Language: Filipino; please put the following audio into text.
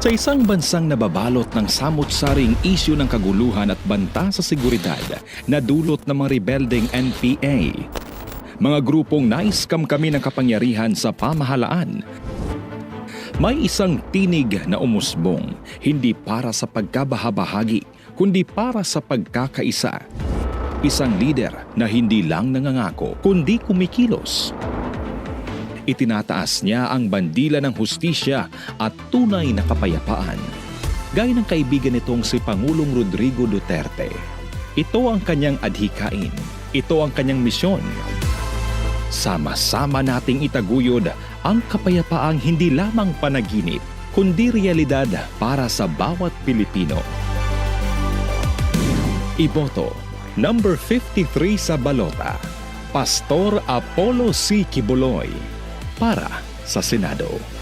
Sa isang bansang nababalot ng samot-saring isyu ng kaguluhan at banta sa seguridad na dulot ng mga rebeldeng NPA, mga grupong nais-kamkami ng kapangyarihan sa pamahalaan, may isang tinig na umusbong, hindi para sa pagkabahabahagi, kundi para sa pagkakaisa. Isang lider na hindi lang nangangako, kundi kumikilos. Itinataas niya ang bandila ng hustisya at tunay na kapayapaan. Gaya ng kaibigan nitong si Pangulong Rodrigo Duterte. Ito ang kanyang adhikain. Ito ang kanyang misyon. Sama-sama nating itaguyod ang kapayapaang hindi lamang panaginip, kundi realidad para sa bawat Pilipino. Iboto, number 53 sa balota, Pastor Apollo C. Quiboloy, para sa Senado.